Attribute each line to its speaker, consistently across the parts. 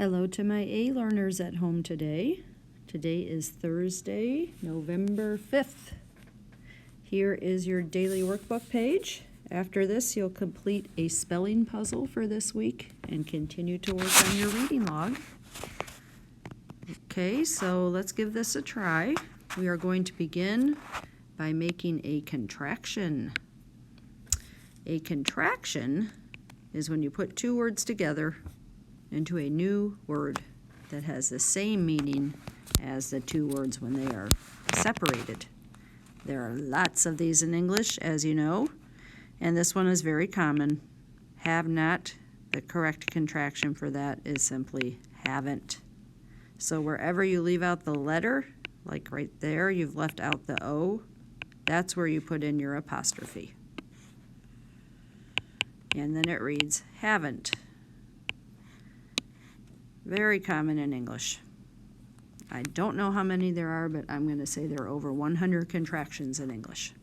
Speaker 1: Hello to my A learners at home today. Today is Thursday, November 5th. Here is your daily workbook page. After this, you'll complete a spelling puzzle for this week and continue to work on your reading log. Okay, so let's give this a try. We are going to begin by making a contraction. A contraction is when you put two words together into a new word that has the same meaning as the two words when they are separated. There are lots of these in English, as you know, and this one is very common. Have not, the correct contraction for that is simply haven't. So wherever you leave out the letter, like right there, you've left out the O, that's where you put in your apostrophe. And then it reads haven't. Very common in English. I don't know how many there are, but I'm going to say there are over 100 contractions in English.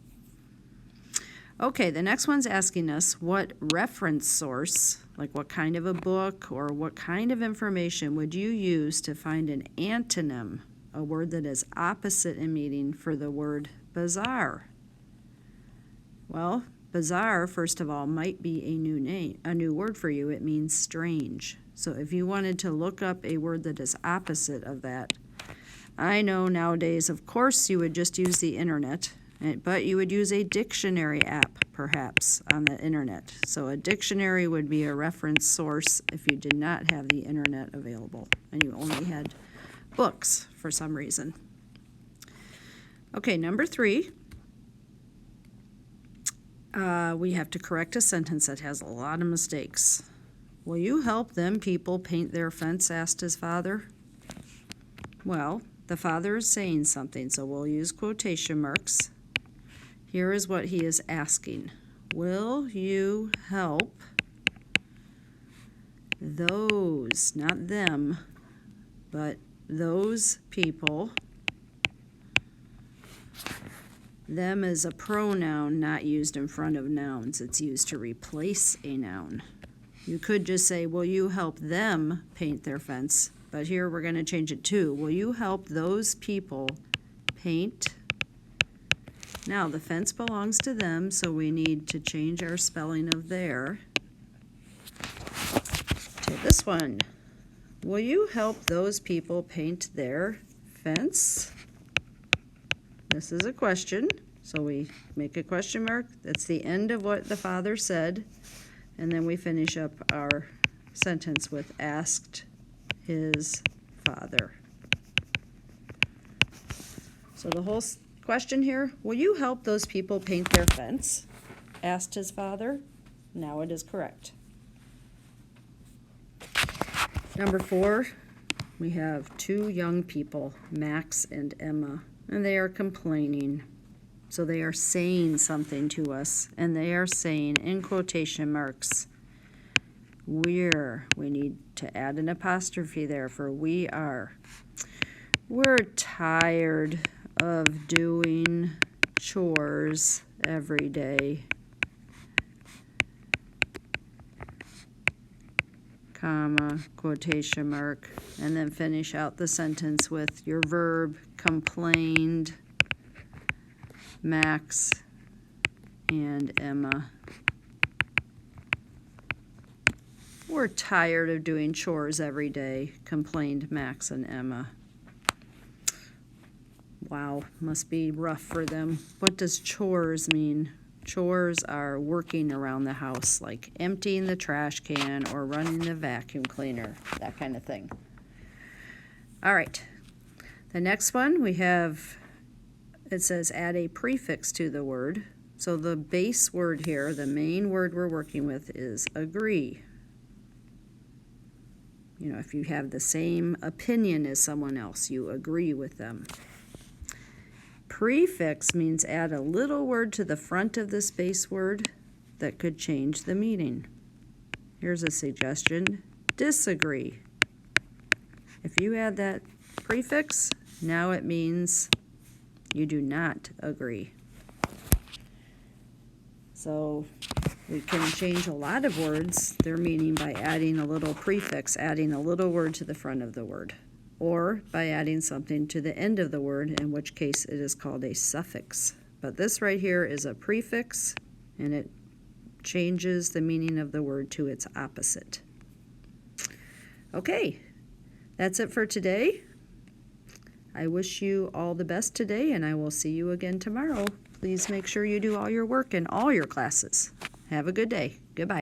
Speaker 1: Okay, the next one's asking us what reference source, like what kind of a book or what kind of information would you use to find an antonym, a word that is opposite in meaning for the word bizarre? Well, bizarre, first of all, might be a new word for you. It means strange. So if you wanted to look up a word that is opposite of that, I know nowadays, of course, you would just use the internet, but you would use a dictionary app, perhaps, on the internet. So a dictionary would be a reference source if you did not have the internet available and you only had books for some reason. Okay, number 3. We have to correct a sentence that has a lot of mistakes. Will you help them people paint their fence? Asked his father. Well, the father is saying something, so we'll use quotation marks. Here is what he is asking. Will you help those, not them, but those people? Them is a pronoun not used in front of nouns. It's used to replace a noun. You could just say, will you help them paint their fence? But here we're going to change it to, will you help those people paint? Now, the fence belongs to them, so we need to change our spelling of there to this one. Will you help those people paint their fence? This is a question, so we make a question mark. That's the end of what the father said. And then we finish up our sentence with asked his father. So the whole question here, will you help those people paint their fence? Asked his father. Now it is correct. Number 4, we have 2 young people, Max and Emma, and they are complaining. So they are saying something to us, and they are saying in quotation marks, we need to add an apostrophe there for we are. We're tired of doing chores every day, comma, quotation mark, and then finish out the sentence with your verb, complained, Max and Emma. We're tired of doing chores every day, complained Max and Emma. Wow, must be rough for them. What does chores mean? Chores are working around the house, like emptying the trash can or running the vacuum cleaner, that kind of thing. All right, the next one we have, it says add a prefix to the word. So the base word here, the main word we're working with is agree. You know, if you have the same opinion as someone else, you agree with them. Prefix means add a little word to the front of this base word that could change the meaning. Here's a suggestion, disagree. If you add that prefix, now it means you do not agree. So We can change a lot of words, their meaning, by adding a little prefix, adding a little word to the front of the word, or by adding something to the end of the word, in which case it is called a suffix. But this right here is a prefix, and it changes the meaning of the word to its opposite. Okay, that's it for today. I wish you all the best today, and I will see you again tomorrow. Please make sure you do all your work in all your classes. Have a good day. Goodbye.